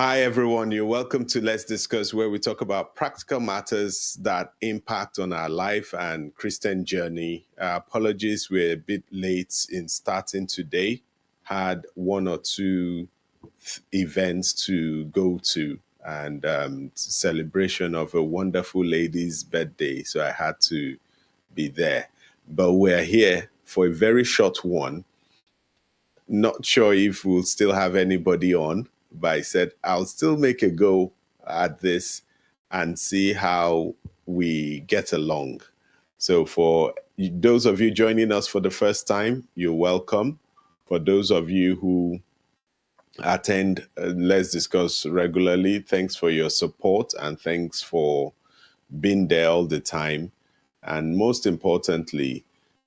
Hi, everyone. You're welcome to Let's Discuss, where we talk about practical matters that impact on our life and Christian journey. Apologies, we're a bit late in starting today. Had one or two events to go to and celebration of a wonderful lady's birthday. So I had to be there. But we're here for a very short one. Not sure if we'll still have anybody on, but I said I'll still make a go at this and see how we get along. So, for those of you joining us for the first time, you're welcome. For those of you who attend Let's Discuss regularly, thanks for your support and thanks for being there all the time. And most importantly,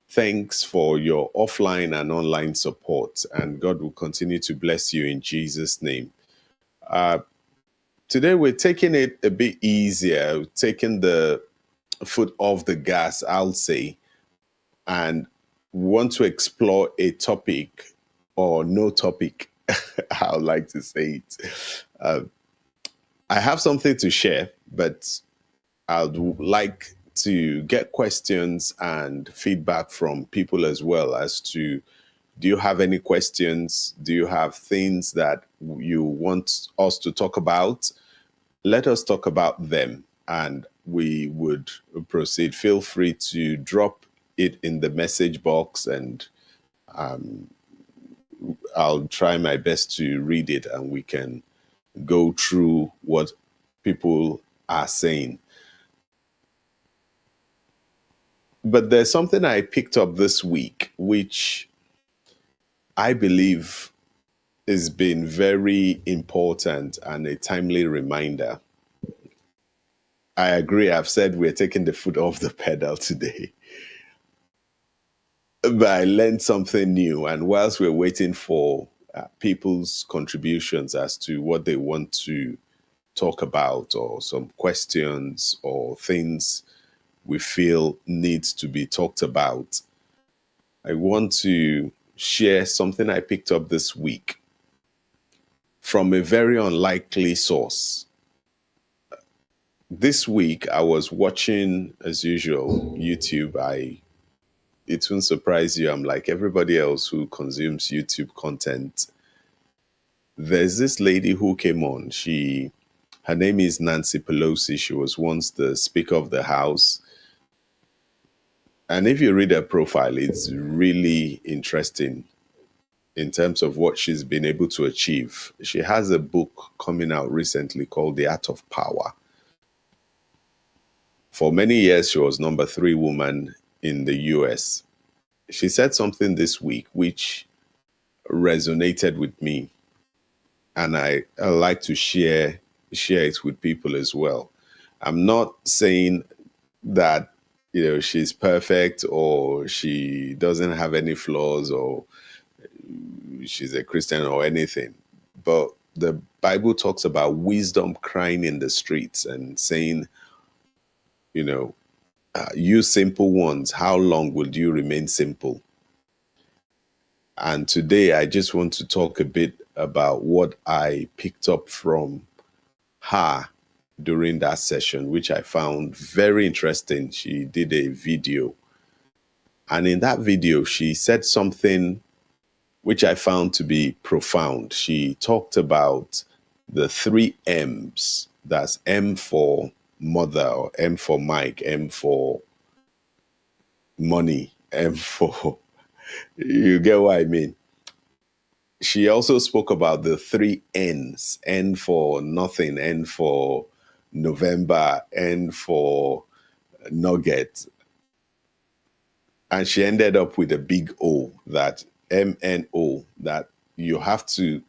thanks for your offline and online support. And God will continue to bless you in Jesus' name. Today, we're taking it a bit easier, taking the foot off the gas, I'll say, and want to explore a topic or no topic. I would like to say it. I have something to share, but I'd like to get questions and feedback from people as well as to, do you have any questions? Do you have things that you want us to talk about? Let us talk about them and we would proceed. Feel free to drop it in the message box and I'll try my best to read it and we can go through what people are saying. But there's something I picked up this week, which I believe has been very important and a timely reminder. I agree. I've said we're taking the foot off the pedal today. But I learned something new. And whilst we're waiting for people's contributions as to what they want to talk about or some questions or things we feel needs to be talked about, I want to share something I picked up this week from a very unlikely source. This week, I was watching, as usual, YouTube. It won't surprise you. I'm like everybody else who consumes YouTube content. There's this lady who came on. Her name is Nancy Pelosi. She was once the Speaker of the House. And if you read her profile, it's really interesting in terms of what she's been able to achieve. She has a book coming out recently called The Art of Power. For many years, she was number 3 woman in the US. She said something this week which resonated with me, and I like to share it with people as well. I'm not saying that she's perfect or she doesn't have any flaws or she's a Christian or anything, but the Bible talks about wisdom crying in the streets and saying, you simple ones, how long will you remain simple? And today I just want to talk a bit about what I picked up from her during that session, which I found very interesting. She did a video. And in that video, she said something which I found to be profound. She talked about the 3 M's. That's M for mother, or M for Mike, M for money, M for, you get what I mean? She also spoke about the 3 N's, N for nothing, N for November, N for nugget. And she ended up with a big O, that MNO, that you have to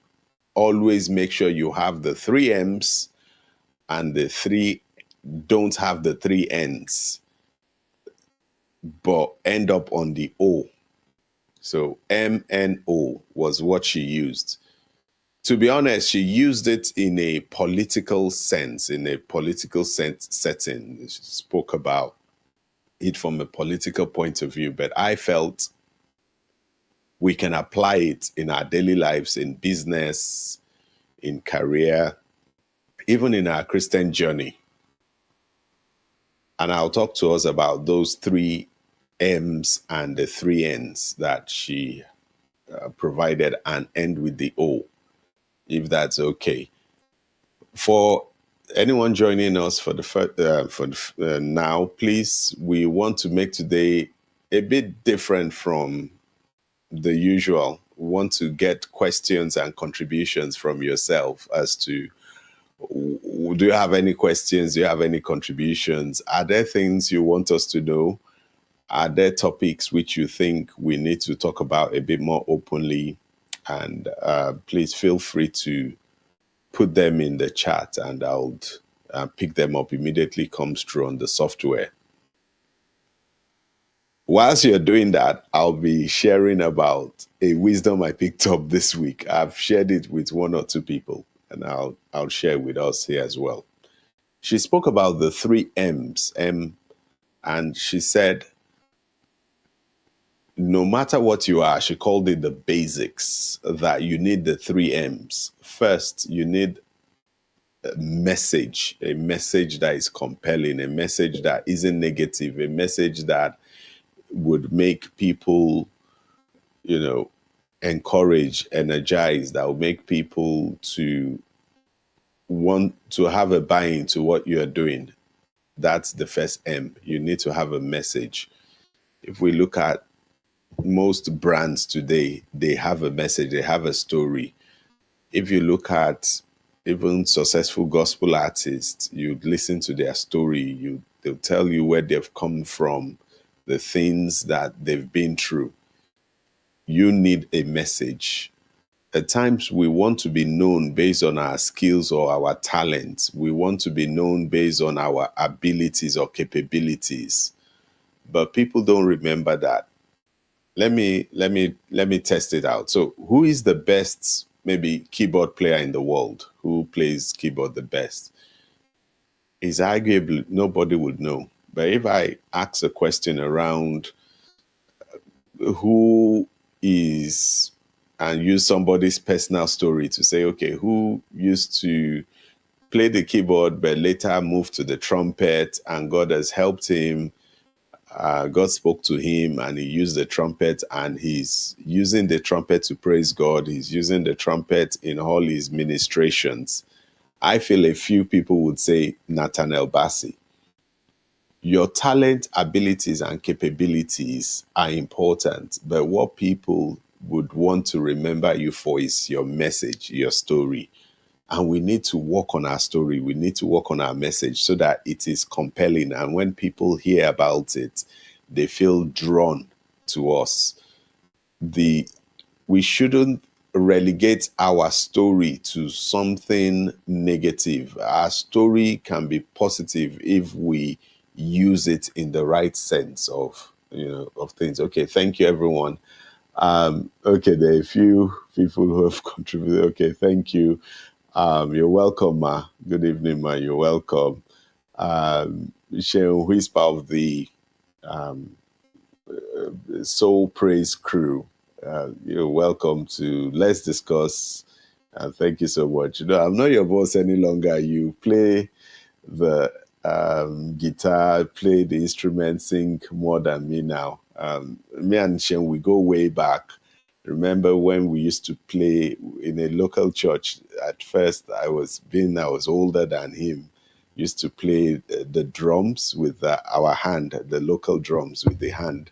always make sure you have the 3 M's and the 3 don't have the 3 N's, but end up on the O. So MNO was what she used. To be honest, she used it in a political sense, setting. She spoke about it from a political point of view, but I felt we can apply it in our daily lives, in business, in career, even in our Christian journey. And I'll talk to us about those three M's and the three N's that she provided, and end with the O, if that's okay. For anyone joining us for now, please, we want to make today a bit different from the usual. We want to get questions and contributions from yourself as to, do you have any questions? Do you have any contributions? Are there things you want us to know? Are there topics which you think we need to talk about a bit more openly? And please feel free to put them in the chat, and I'll pick them up immediately comes through on the software. Whilst you're doing that, I'll be sharing about a wisdom I picked up this week. I've shared it with one or two people, and I'll share with us here as well. She spoke about the three M's, and she said, no matter what you are, she called it the basics, that you need the three M's. First, you need a message that is compelling, a message that isn't negative, a message that would make people, encourage, energize, that will make people to want to have a buy-in to what you're doing. That's the first M. You need to have a message. If we look at most brands today, they have a message, they have a story. If you look at even successful gospel artists, you listen to their story, they'll tell you where they've come from, the things that they've been through. You need a message. At times, we want to be known based on our skills or our talents. We want to be known based on our abilities or capabilities. But people don't remember that. Let me test it out. So, who is the best, maybe, keyboard player in the world? Who plays keyboard the best? Is arguably nobody would know. But if I ask a question around who is, and use somebody's personal story to say, okay, who used to play the keyboard but later moved to the trumpet, and God has helped him. God spoke to him and he used the trumpet, and he's using the trumpet to praise God. He's using the trumpet in all his ministrations. I feel a few people would say Nathaniel Bassey. Your talent, abilities, and capabilities are important, but what people would want to remember you for is your message, your story. And we need to work on our story. We need to work on our message so that it is compelling. And when people hear about it, they feel drawn to us. We shouldn't relegate our story to something negative. Our story can be positive if we use it in the right sense of things. Okay, thank you, everyone. Okay, there are a few people who have contributed. Okay, thank you. You're welcome, Ma. Good evening, Ma. You're welcome. Michelle, who is part of the Soul Praise crew, you're welcome to Let's Discuss. Thank you so much. I'm not your boss any longer. You play the guitar, play the instrument, sing more than me now. Me and Shen, we go way back. Remember when we used to play in a local church? At first, I was older than him. Used to play the drums with our hand, the local drums with the hand.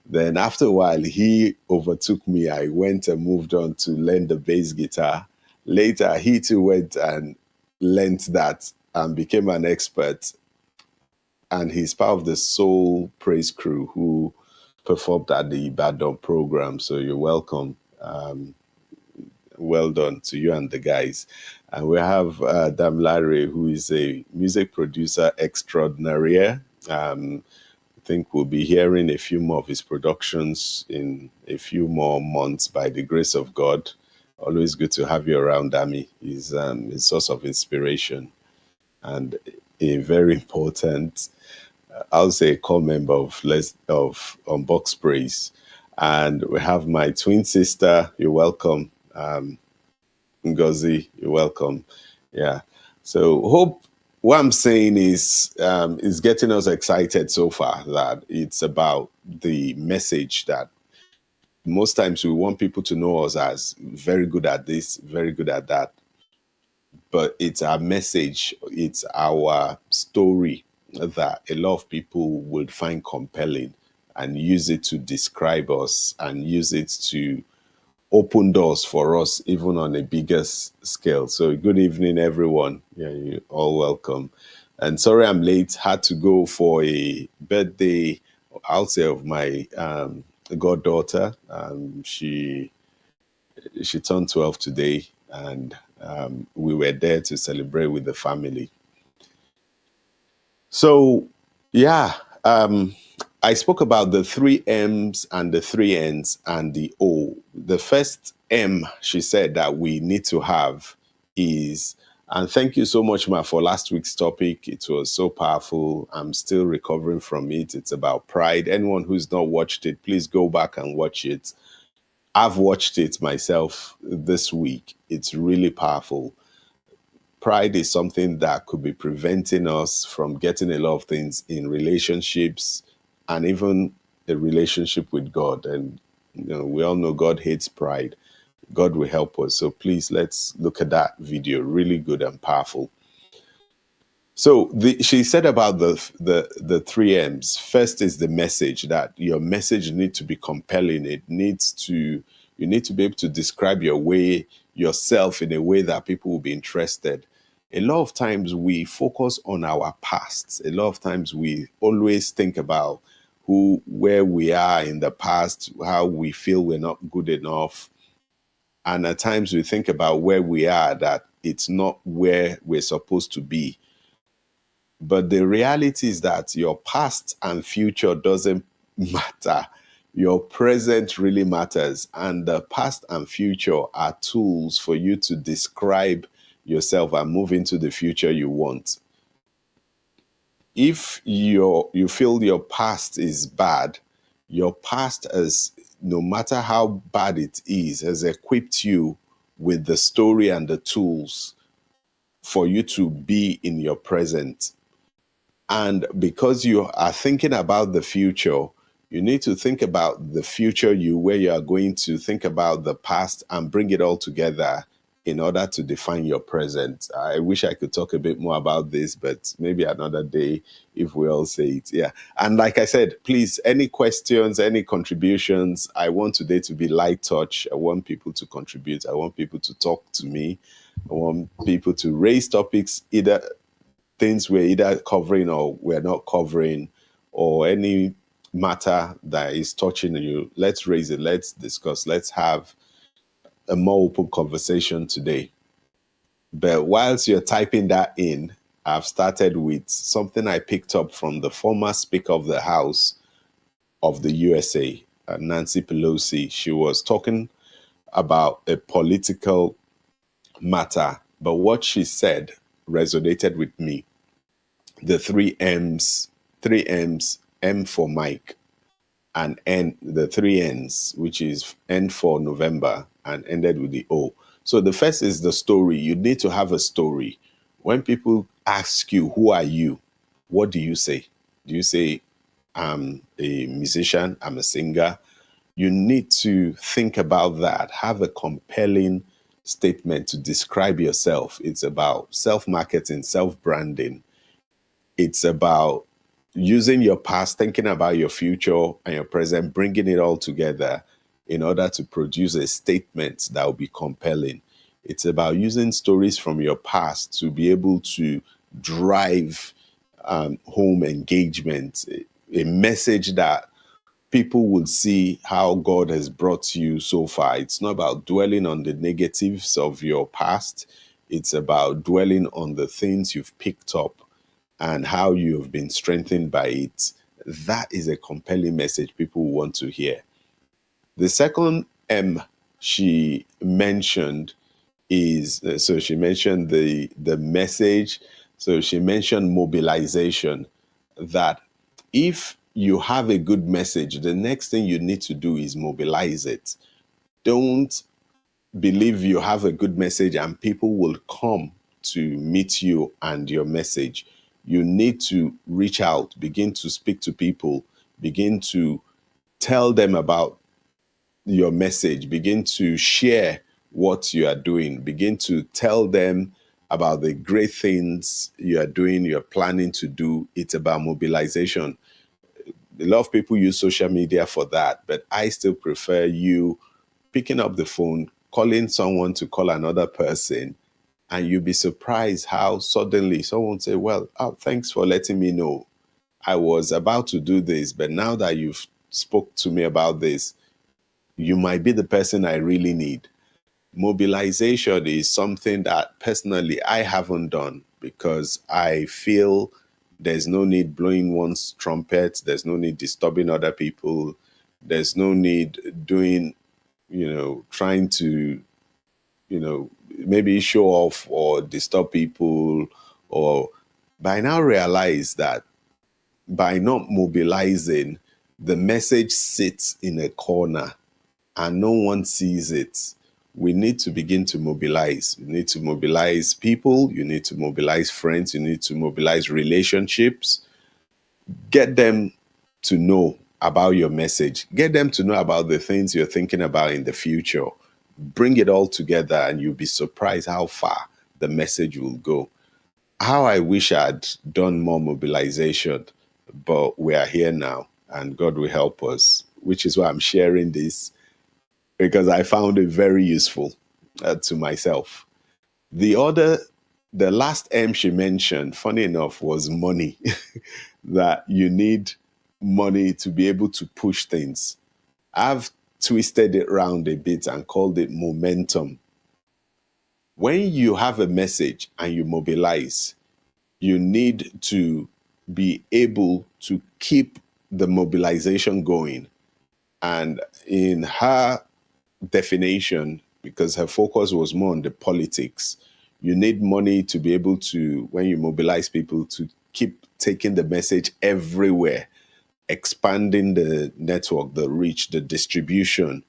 Then after a while, he overtook me. I went and moved on to learn the bass guitar. Later, he too went and learned that and became an expert. And he's part of the Soul Praise crew who performed at the Ibadan program. So you're welcome. Well done to you and the guys. And we have Damilare, who is a music producer extraordinaire. I think we'll be hearing a few more of his productions in a few more months by the grace of God. Always good to have you around, Dami. He's a source of inspiration and a very important, I'll say, a core member of Unbox Praise. And we have my twin sister. You're welcome. Ngozi, you're welcome. Yeah. So hope what I'm saying is getting us excited so far that it's about the message that most times we want people to know us as very good at this, very good at that, but it's our message, it's our story that a lot of people would find compelling and use it to describe us and use it to open doors for us even on a bigger scale. So good evening everyone. Yeah, you all welcome. And sorry I'm late, had to go for a birthday outside of my goddaughter. She turned 12 today, and we were there to celebrate with the family. So, yeah, I spoke about the three M's and the three N's and the O. The first M she said that we need to have is, and thank you so much, Ma, for last week's topic. It was so powerful. I'm still recovering from it. It's about pride. Anyone who's not watched it, please go back and watch it. I've watched it myself this week. It's really powerful. Pride is something that could be preventing us from getting a lot of things in relationships and even a relationship with God. And we all know God hates pride. God will help us. So please let's look at that video. Really good and powerful. So she said about the three M's. First is the message, that your message needs to be compelling. You need to be able to describe yourself in a way that people will be interested. A lot of times we focus on our past. A lot of times we always think about where we are in the past, how we feel we're not good enough. And at times we think about where we are, that it's not where we're supposed to be. But the reality is that your past and future doesn't matter. Your present really matters. And the past and future are tools for you to describe yourself and move into the future you want. If you feel your past is bad, your past has, no matter how bad it is, has equipped you with the story and the tools for you to be in your present. And because you are thinking about the future, you need to think about the future where you are going to think about the past and bring it all together in order to define your present. I wish I could talk a bit more about this, but maybe another day if we all say it. Yeah. And like I said, please, any questions, any contributions, I want today to be light touch. I want people to contribute. I want people to talk to me. I want people to raise topics, either things we're either covering or we're not covering, or any matter that is touching you. Let's raise it. Let's discuss. Let's have a more open conversation today. But whilst you're typing that in, I've started with something I picked up from the former Speaker of the House of the USA, Nancy Pelosi. She was talking about a political matter, but what she said resonated with me. The three M's, M for Mike, and N, the three N's, which is N for November, and ended with the O. So the first is the story. You need to have a story. When people ask you, who are you? What do you say? Do you say, I'm a musician, I'm a singer? You need to think about that. Have a compelling statement to describe yourself. It's about self-marketing, self-branding. It's about using your past, thinking about your future and your present, bringing it all together in order to produce a statement that will be compelling. It's about using stories from your past to be able to drive home engagement, a message that people will see how God has brought you so far. It's not about dwelling on the negatives of your past. It's about dwelling on the things you've picked up and how you have been strengthened by it. That is a compelling message people want to hear. The second M she mentioned is, so she mentioned the message. So she mentioned mobilization, that if you have a good message, the next thing you need to do is mobilize it. Don't believe you have a good message and people will come to meet you and your message. You need to reach out, begin to speak to people, begin to tell them about your message, begin to share what you are doing, begin to tell them about the great things you are doing, you're planning to do. It's about mobilization. A lot of people use social media for that, but I still prefer you picking up the phone, calling someone to call another person, and you'll be surprised how suddenly someone say, well, oh, thanks for letting me know. I was about to do this, but now that you've spoke to me about this, you might be the person I really need. Mobilization is something that personally I haven't done because I feel there's no need blowing one's trumpet, there's no need disturbing other people, there's no need doing, trying to, maybe show off or disturb people. Or by now realize that by not mobilizing, the message sits in a corner and no one sees it. We need to begin to mobilize. You need to mobilize people. You need to mobilize friends. You need to mobilize relationships. Get them to know about your message. Get them to know about the things you're thinking about in the future. Bring it all together and you'll be surprised how far the message will go. How I wish I'd done more mobilization, but we are here now and God will help us, which is why I'm sharing this, because I found it very useful to myself. The last M she mentioned, funny enough, was money, that you need money to be able to push things. I've twisted it around a bit and called it momentum. When you have a message and you mobilize, you need to be able to keep the mobilization going. And in her definition, because her focus was more on the politics, you need money to be able to, when you mobilize people, to keep taking the message everywhere, expanding the network, the reach, the distribution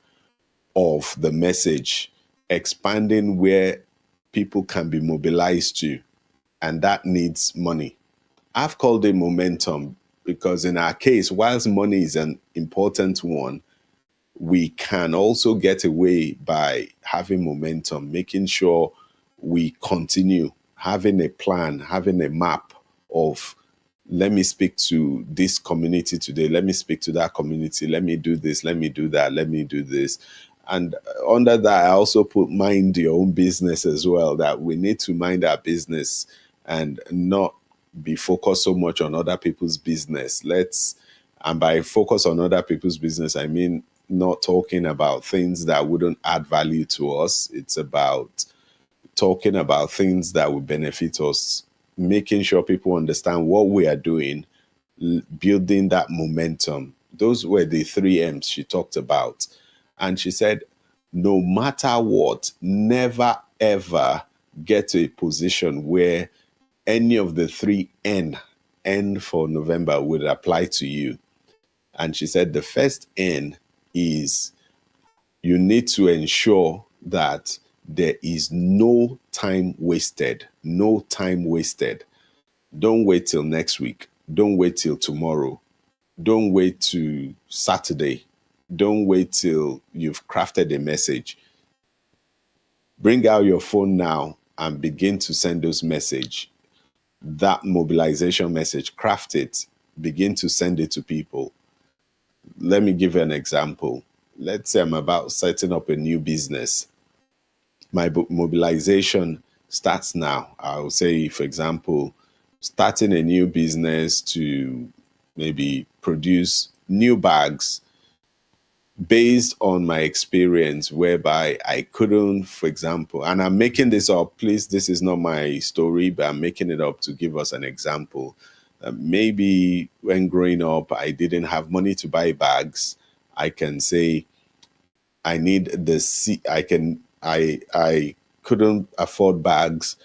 of the message, expanding where people can be mobilized to. And that needs money. I've called it momentum because in our case, whilst money is an important one, we can also get away by having momentum, making sure we continue having a plan, having a map of, let me speak to this community today, let me speak to that community, let me do this, let me do that, let me do this. And under that, I also put mind your own business as well, that we need to mind our business and not be focused so much on other people's business. And by focus on other people's business, I mean not talking about things that wouldn't add value to us. It's about talking about things that would benefit us, making sure people understand what we are doing, building that momentum. Those were the 3 M's she talked about. And she said, no matter what, never ever get to a position where any of the 3 N for November would apply to you. And she said the first N is you need to ensure that there is no time wasted. No time wasted. Don't wait till next week. Don't wait till tomorrow. Don't wait to Saturday. Don't wait till you've crafted a message. Bring out your phone now and begin to send those messages. That mobilization message, craft it, begin to send it to people. Let me give you an example. Let's say I'm about setting up a new business. My mobilization starts now. I'll say, for example, starting a new business to maybe produce new bags based on my experience, whereby I couldn't, for example, and I'm making this up, please, this is not my story, but I'm making it up to give us an example. Maybe when growing up, I didn't have money to buy bags. I can say I need I couldn't afford bags.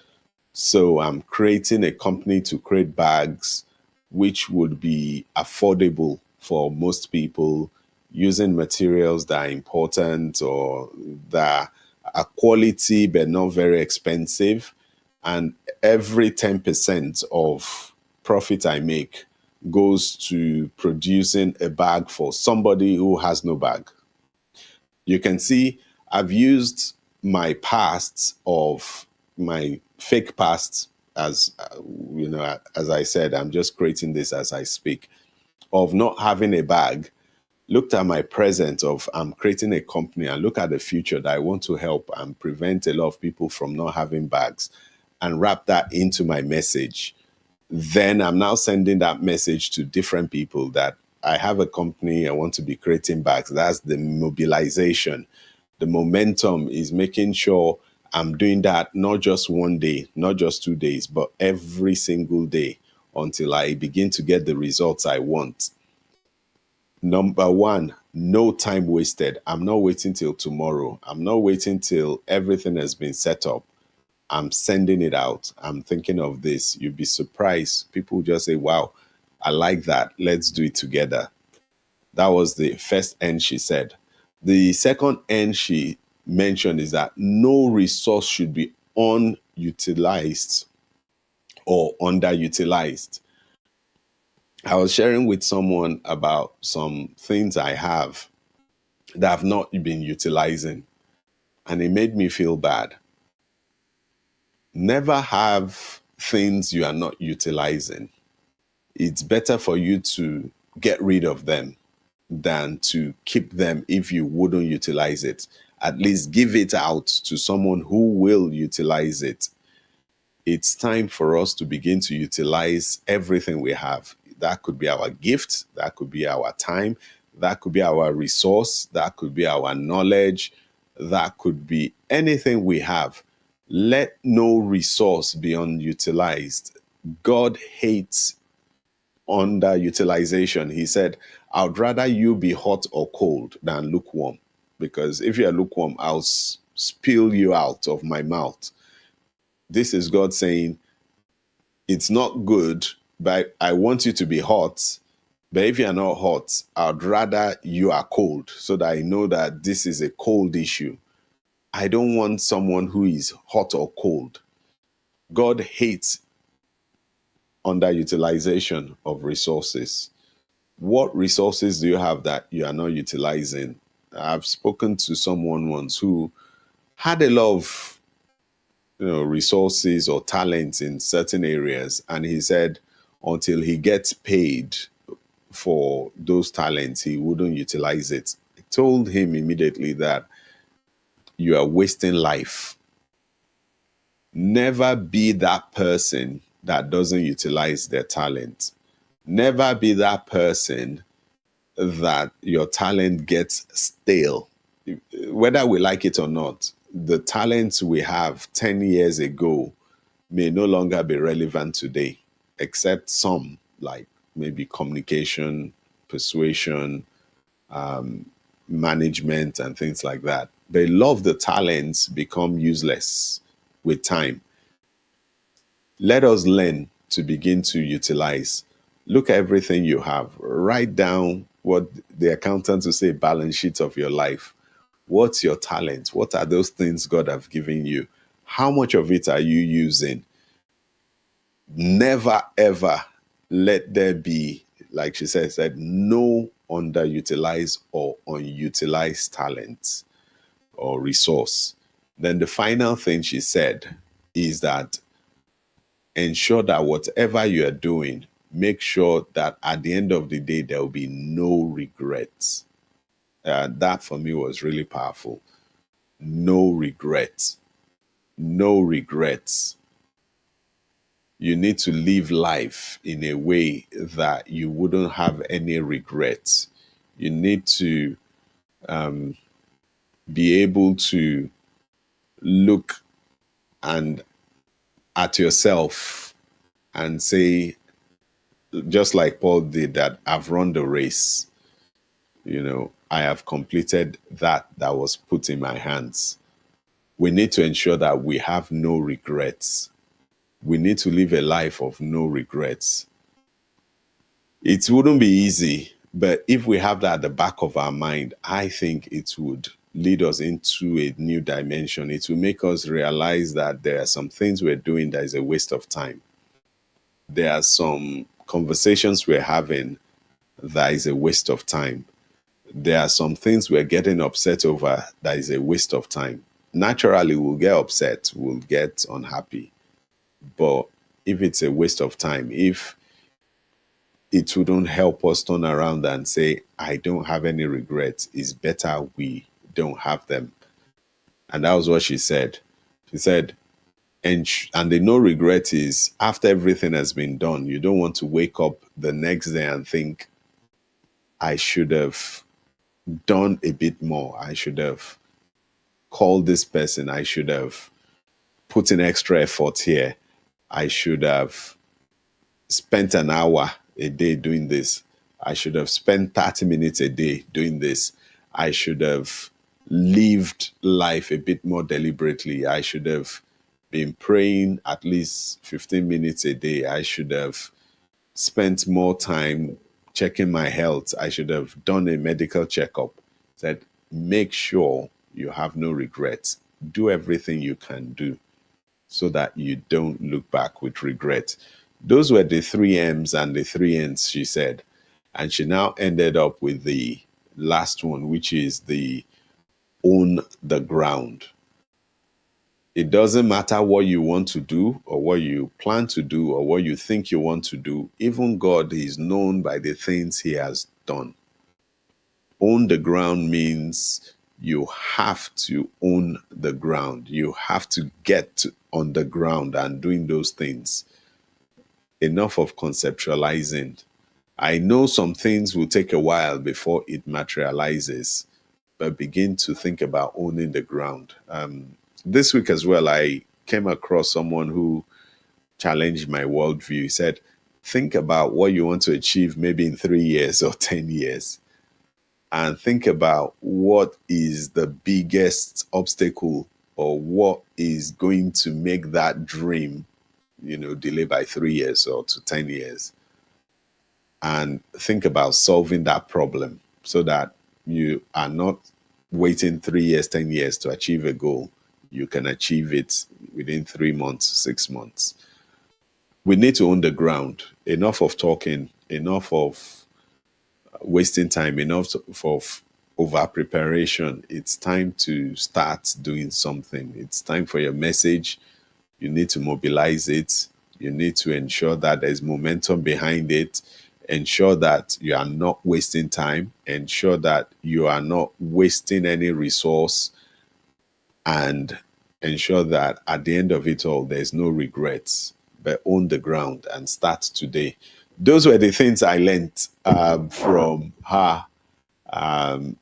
So I'm creating a company to create bags, which would be affordable for most people, using materials that are important or that are quality but not very expensive. and every 10% of profit I make goes to producing a bag for somebody who has no bag. You can see I've used my past of my fake past as as I said, I'm just creating this as I speak, of not having a bag, looked at my present of I'm creating a company, and look at the future that I want to help and prevent a lot of people from not having bags, and wrap that into my message. Then I'm now sending that message to different people that I have a company, I want to be creating bags. That's the mobilization. The momentum is making sure I'm doing that not just one day, not just 2 days, but every single day until I begin to get the results I want. Number one, no time wasted. I'm not waiting till tomorrow. I'm not waiting till everything has been set up. I'm sending it out. I'm thinking of this. You'd be surprised. People just say, wow, I like that. Let's do it together. That was the first N she said. The second N she mentioned is that no resource should be unutilized or underutilized. I was sharing with someone about some things I have that I've not been utilizing, and it made me feel bad. Never have things you are not utilizing. It's better for you to get rid of them than to keep them if you wouldn't utilize it. At least give it out to someone who will utilize it. It's time for us to begin to utilize everything we have. That could be our gift, that could be our time, that could be our resource, that could be our knowledge, that could be anything we have. Let no resource be unutilized. God hates underutilization. He said, I'd rather you be hot or cold than lukewarm, because if you're lukewarm, I'll spill you out of my mouth. This is God saying, it's not good, but I want you to be hot. But if you're not hot, I'd rather you are cold so that I know that this is a cold issue. I don't want someone who is hot or cold. God hates underutilization of resources. What resources do you have that you are not utilizing? I've spoken to someone once who had a lot of resources or talents in certain areas, and he said until he gets paid for those talents, he wouldn't utilize it. I told him immediately that you are wasting life. Never be that person that doesn't utilize their talent. Never be that person that your talent gets stale. Whether we like it or not, the talents we have 10 years ago may no longer be relevant today, except some, like maybe communication, persuasion, management, and things like that. But a lot of the talents become useless with time. Let us learn to begin to utilize. Look at everything you have. Write down what the accountant will say, balance sheet of your life. What's your talent? What are those things God have given you? How much of it are you using? Never, ever let there be, like she said, no underutilized or unutilized talent or resource. Then the final thing she said is that ensure that whatever you are doing, make sure that at the end of the day, there will be no regrets. That for me was really powerful. No regrets. No regrets. You need to live life in a way that you wouldn't have any regrets. You need to be able to look and at yourself and say, just like Paul did, that I've run the race. I have completed that was put in my hands. We need to ensure that we have no regrets. We need to live a life of no regrets. It wouldn't be easy, but if we have that at the back of our mind, I think it would lead us into a new dimension. It will make us realize that there are some things we're doing that is a waste of time. There are some conversations we're having that is a waste of time. There are some things we're getting upset over that is a waste of time. Naturally, we'll get upset, we'll get unhappy. But if it's a waste of time, if it wouldn't help us turn around and say, I don't have any regrets, it's better we don't have them. And that was what she said. She said, and the no regret is after everything has been done, you don't want to wake up the next day and think, I should have done a bit more. I should have called this person. I should have put in extra effort here. I should have spent an hour a day doing this. I should have spent 30 minutes a day doing this. I should have lived life a bit more deliberately. I should have been praying at least 15 minutes a day. I should have spent more time checking my health. I should have done a medical checkup. Said, make sure you have no regrets. Do everything you can do so that you don't look back with regret. Those were the 3 M's and the 3 N's, she said. And she now ended up with the last one, which is the own the ground. It doesn't matter what you want to do or what you plan to do or what you think you want to do. Even God is known by the things he has done. Own the ground means you have to own the ground. You have to get on the ground and doing those things. Enough of conceptualizing. I know some things will take a while before it materializes, but begin to think about owning the ground. This week as well, I came across someone who challenged my worldview. He said, think about what you want to achieve maybe in 3 years or 10 years. And think about what is the biggest obstacle or what is going to make that dream, delay by 3 years or to 10 years. And think about solving that problem so that you are not waiting 3 years, 10 years to achieve a goal. You can achieve it within 3 months, 6 months. We need to own the ground. Enough of talking, enough of wasting time, enough of over preparation. It's time to start doing something. It's time for your message. You need to mobilize it. You need to ensure that there's momentum behind it. Ensure that you are not wasting time. Ensure that you are not wasting any resource. And ensure that at the end of it all, there's no regrets, but own the ground and start today. Those were the things I learned from her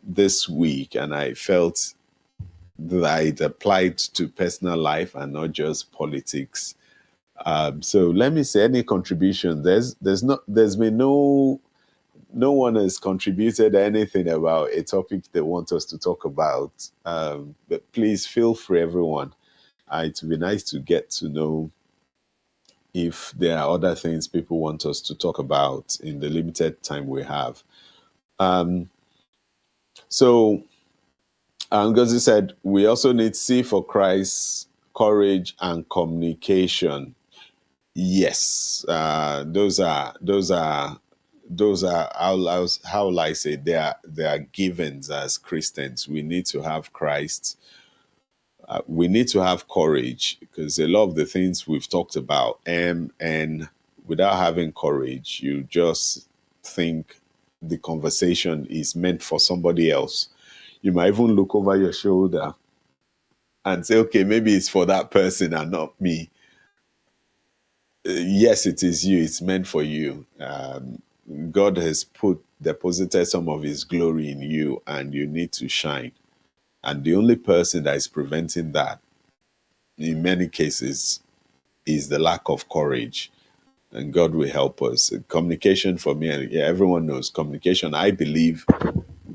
this week, and I felt that it applied to personal life and not just politics. So let me say, any contribution? There's been no one has contributed anything about a topic they want us to talk about. But please feel free, everyone. It would be nice to get to know if there are other things people want us to talk about in the limited time we have. So Ngozi said, we also need C for Christ, courage and communication. Yes, those are how will I say, they are givens as Christians. We need to have Christ. We need to have courage, because a lot of the things we've talked about, and without having courage, you just think the conversation is meant for somebody else. You might even look over your shoulder and say, okay, maybe it's for that person and not me. Yes, it is you. It's meant for you. God has deposited some of his glory in you, and you need to shine. And the only person that is preventing that, in many cases, is the lack of courage. And God will help us. Communication for me, and everyone knows communication. I believe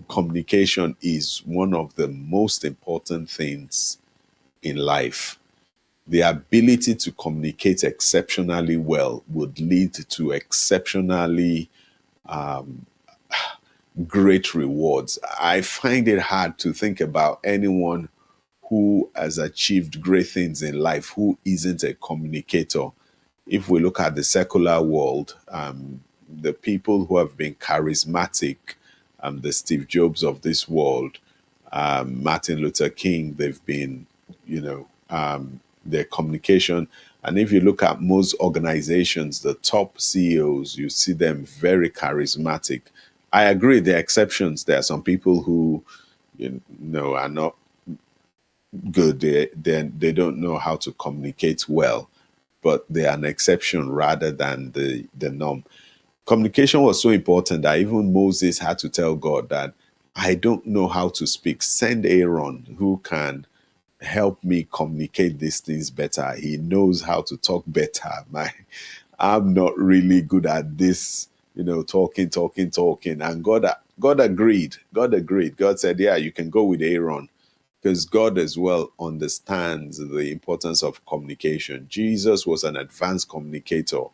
communication is one of the most important things in life. The ability to communicate exceptionally well would lead to exceptionally great rewards. I find it hard to think about anyone who has achieved great things in life who isn't a communicator. If we look at the secular world, the people who have been charismatic, the Steve Jobs of this world, Martin Luther King, they've been, you know, their communication. And if you look at most organizations, the top CEOs, you see them very charismatic. I agree, there are exceptions. There are some people who, you know, are not good. They don't know how to communicate well, but they are an exception rather than the norm. Communication was so important that even Moses had to tell God that I don't know how to speak. Send Aaron who can help me communicate these things better. He knows how to talk better. I'm not really good at this, talking. And God agreed. God agreed. God said, yeah, you can go with Aaron because God as well understands the importance of communication. Jesus was an advanced communicator.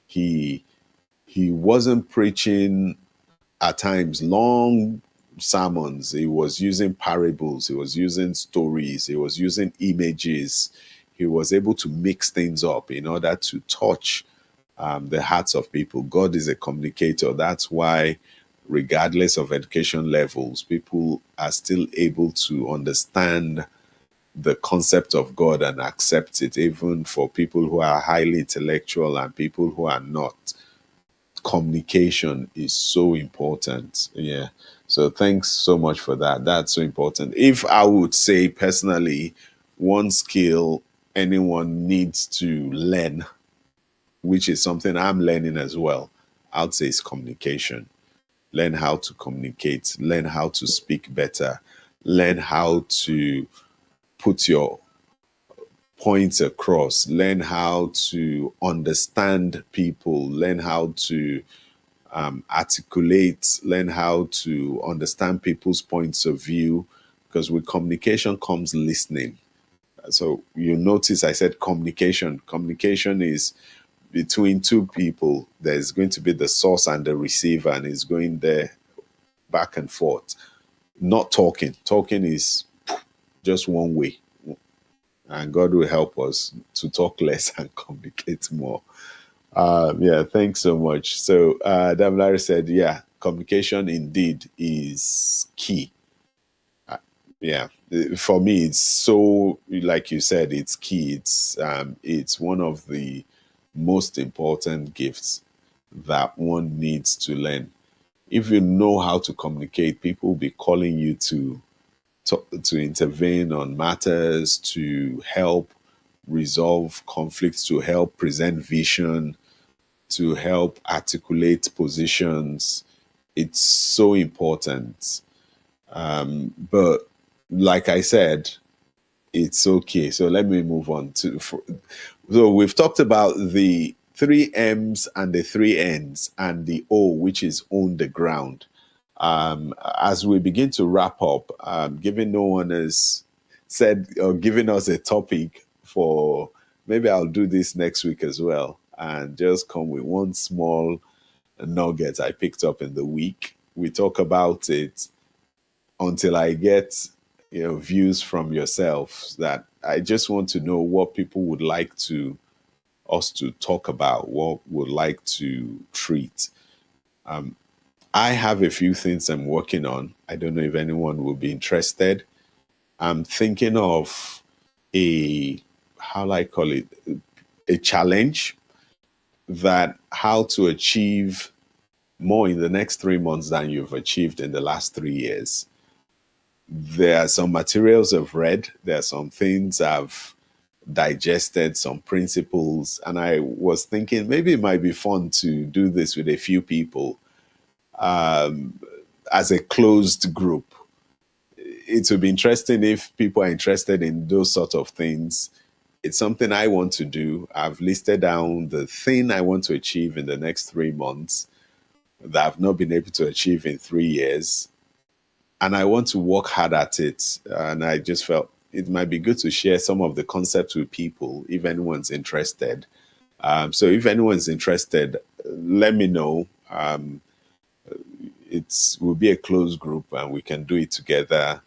He he wasn't preaching at times long sermons. He was using parables, he was using stories, he was using images. He was able to mix things up in order to touch the hearts of people. God is a communicator. That's why, regardless of education levels, people are still able to understand the concept of God and accept it, even for people who are highly intellectual and people who are not. Communication is so important. Yeah. So thanks so much for that. That's so important. If I would say personally, one skill anyone needs to learn, which is something I'm learning as well, I'd say is communication. Learn how to communicate, learn how to speak better, learn how to put your points across, learn how to understand people, learn how to articulate, learn how to understand people's points of view, because with communication comes listening. So you notice I said communication. Communication is between two people. There's going to be the source and the receiver, and it's going there back and forth. Not talking. Talking is just one way. And God will help us to talk less and communicate more. Yeah, thanks so much. So, Damilare said, yeah, communication indeed is key. Yeah, for me, it's so, like you said, it's key. It's one of the most important gifts that one needs to learn. If you know how to communicate, people will be calling you to intervene on matters, to help resolve conflicts, to help present vision, to help articulate positions. It's so important. But like I said, it's okay. So let me move on so we've talked about the three M's and the three N's and the O, which is own the ground. As we begin to wrap up, given no one has said or given us a topic for, maybe I'll do this next week as well and just come with one small nugget I picked up in the week. We talk about it until I get views from yourself, that I just want to know what people would like to us to talk about, what would like to treat. I have a few things I'm working on. I don't know if anyone will be interested. I'm thinking of a, how do I call it, a challenge, that how to achieve more in the next 3 months than you've achieved in the last 3 years. There are some materials I've read, there are some things I've digested, some principles, and I was thinking maybe it might be fun to do this with a few people as a closed group. It would be interesting if people are interested in those sort of things. It's something I want to do. I've listed down the thing I want to achieve in the next 3 months that I've not been able to achieve in 3 years. And I want to work hard at it. And I just felt it might be good to share some of the concepts with people if anyone's interested. So if anyone's interested, let me know. it's will be a closed group and we can do it together.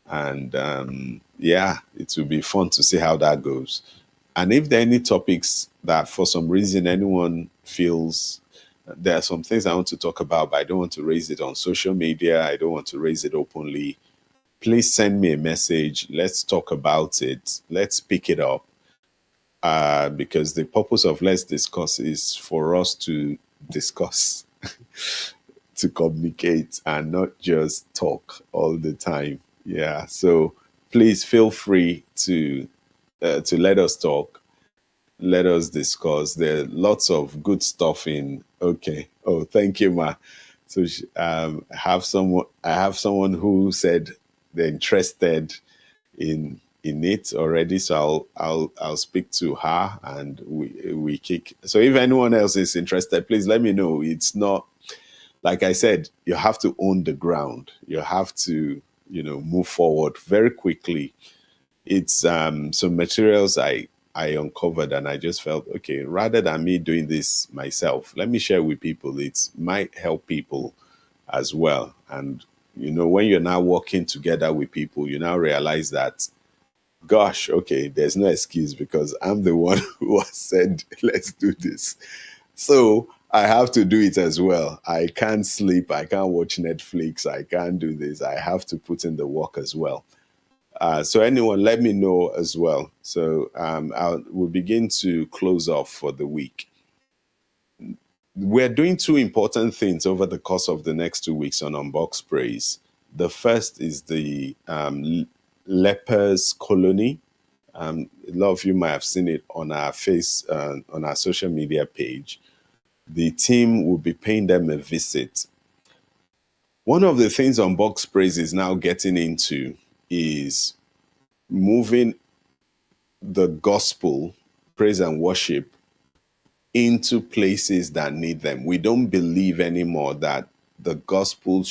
And yeah, it will be fun to see how that goes. And if there are any topics that for some reason anyone feels there are some things I want to talk about, but I don't want to raise it on social media, I don't want to raise it openly, please send me a message. Let's talk about it. Let's pick it up. Because the purpose of Let's Discuss is for us to discuss, to communicate, and not just talk all the time. Yeah. So please feel free to let us talk, let us discuss. There are lots of good stuff in. Okay. Oh, thank you, Ma. So I have someone who said they're interested in it already. So I'll speak to her and we kick. So if anyone else is interested, please let me know. It's not like I said, you have to own the ground. You have to, move forward very quickly. It's some materials I uncovered and I just felt okay, rather than me doing this myself, let me share with people. It might help people as well. And when you're now working together with people, you now realize that, gosh, okay, there's no excuse because I'm the one who has said, let's do this. So I have to do it as well. I can't sleep. I can't watch Netflix. I can't do this. I have to put in the work as well. So anyone, let me know as well. So we'll begin to close off for the week. We're doing two important things over the course of the next 2 weeks on Unbox Praise. The first is the lepers colony. A lot of you might have seen it on on our social media page. The team will be paying them a visit. One of the things Unbox Praise is now getting into is moving the gospel, praise and worship, into places that need them. We don't believe anymore that the gospel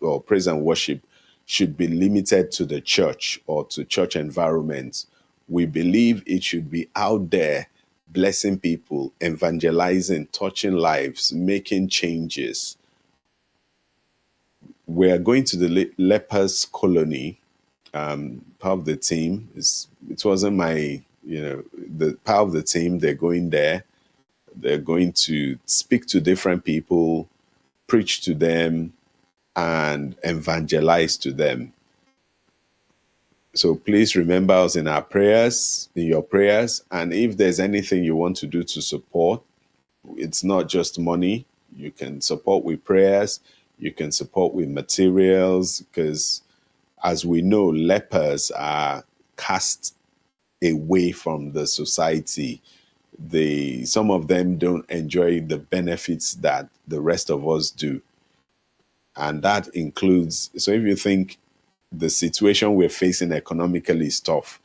or praise and worship should be limited to the church or to church environments. We believe it should be out there blessing people, evangelizing, touching lives, making changes. We're going to the lepers colony. Part of the team it wasn't my, the part of the team, they're going there. They're going to speak to different people, preach to them, and evangelize to them. So please remember us in our prayers, in your prayers. And if there's anything you want to do to support, it's not just money. You can support with prayers. You can support with materials, because as we know, lepers are cast away from the society. Some of them don't enjoy the benefits that the rest of us do. And that includes, so if you think the situation we're facing economically is tough,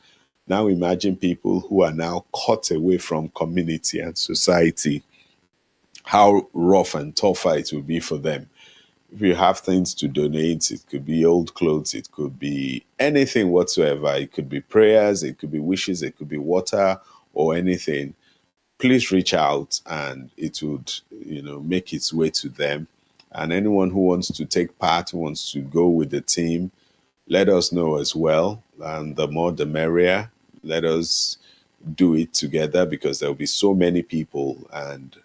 now imagine people who are now cut away from community and society, how rough and tougher it will be for them. If you have things to donate, it could be old clothes, it could be anything whatsoever. It could be prayers, it could be wishes, it could be water or anything. Please reach out and it would, make its way to them. And anyone who wants to take part, who wants to go with the team, let us know as well. And the more the merrier. Let us do it together, because there will be so many people and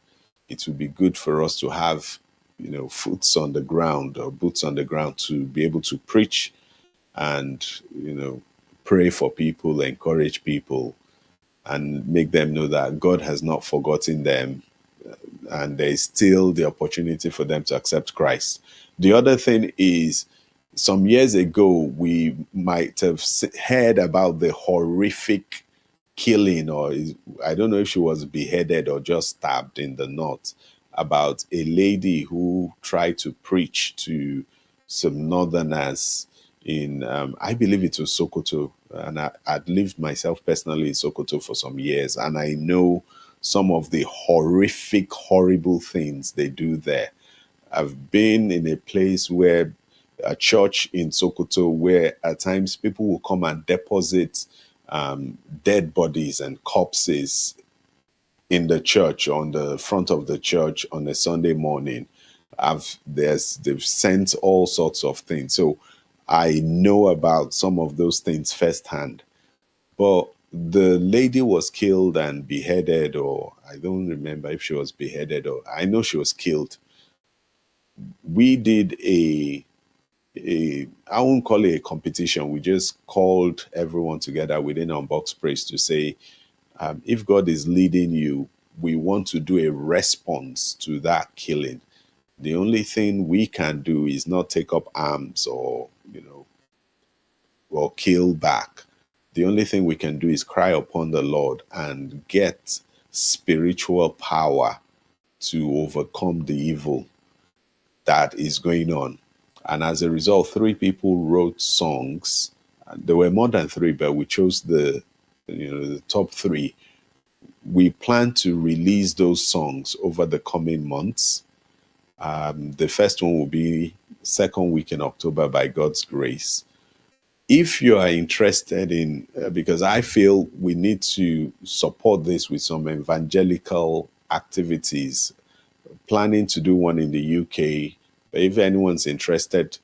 it would be good for us to have, boots on the ground to be able to preach and, pray for people, encourage people, and make them know that God has not forgotten them and there is still the opportunity for them to accept Christ. The other thing is, some years ago, we might have heard about the horrific killing, or I don't know if she was beheaded or just stabbed in the north, about a lady who tried to preach to some northerners in, I believe it was Sokoto. And I'd lived myself personally in Sokoto for some years, and I know some of the horrific, horrible things they do there. I've been in a place where a church in Sokoto where at times people will come and deposit dead bodies and corpses in the church, on the front of the church on a Sunday morning. they've sent all sorts of things. So I know about some of those things firsthand. But the lady was killed and beheaded, or I don't remember if she was beheaded, or I know she was killed. We did I won't call it a competition. We just called everyone together within Unbox Praise to say, if God is leading you, we want to do a response to that killing. The only thing we can do is not take up arms or kill back. The only thing we can do is cry upon the Lord and get spiritual power to overcome the evil that is going on. And as a result, 3 people wrote songs. There were more than 3, but we chose the top 3. We plan to release those songs over the coming months. The first one will be second week in October by God's grace. If you are interested in, because I feel we need to support this with some evangelical activities, planning to do one in the UK. But if anyone's interested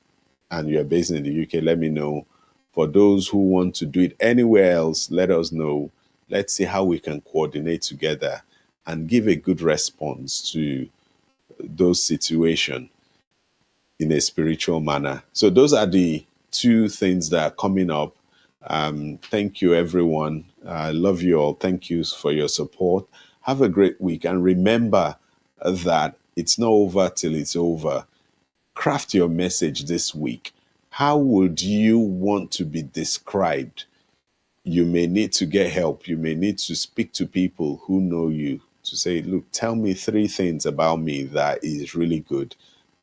and you're based in the UK, let me know. For those who want to do it anywhere else, let us know. Let's see how we can coordinate together and give a good response to those situations in a spiritual manner. So those are the 2 things that are coming up. Thank you, everyone. I love you all. Thank you for your support. Have a great week. And remember that it's not over till it's over. Craft your message this week. How would you want to be described? You may need to get help. You may need to speak to people who know you to say, look, tell me 3 things about me that is really good.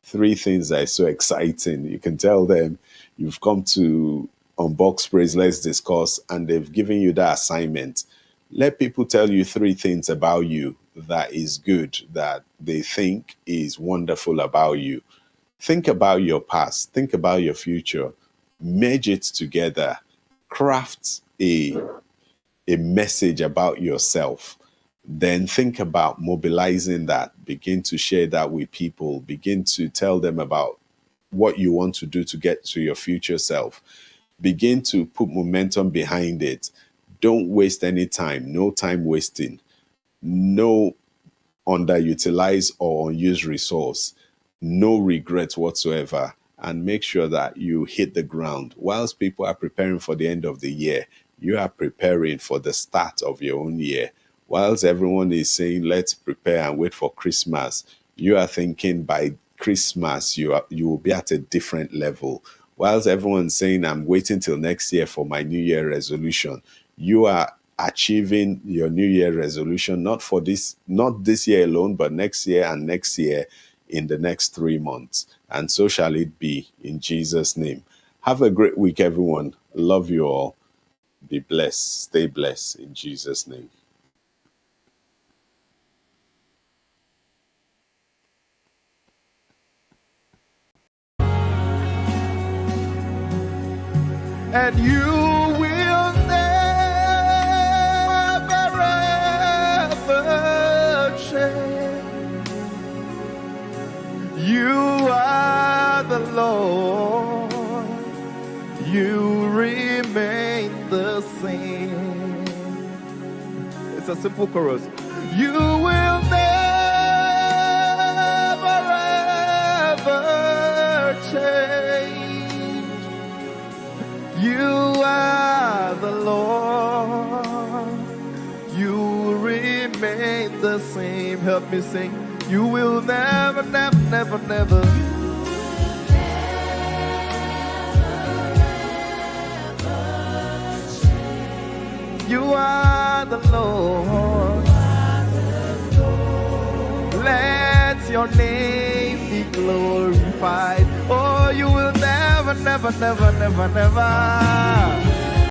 3 things that are so exciting. You can tell them you've come to Unbox Praise, Let's Discuss, and they've given you that assignment. Let people tell you 3 things about you that is good, that they think is wonderful about you. Think about your past. Think about your future. Merge it together. Craft a message about yourself. Then think about mobilizing that. Begin to share that with people. Begin to tell them about what you want to do to get to your future self. Begin to put momentum behind it. Don't waste any time. No time wasting. No underutilized or unused resource. No regret whatsoever. And make sure that you hit the ground. Whilst people are preparing for the end of the year, you are preparing for the start of your own year. Whilst everyone is saying, let's prepare and wait for Christmas, you are thinking by Christmas, you will be at a different level. Whilst everyone's saying, I'm waiting till next year for my New Year resolution, you are achieving your New Year resolution, not this year alone, but next year and next year in the next 3 months. And so shall it be in Jesus' name. Have a great week, everyone. Love you all. Be blessed. Stay blessed in Jesus' name. And you will never ever change. You are the Lord. You remain the same. It's a simple chorus. You will never ever change. You are the Lord. You remain the same. Help me sing. You will never, never, never, never. You are the Lord. Let your name be glorified. Oh, you will never, never, never, never, never.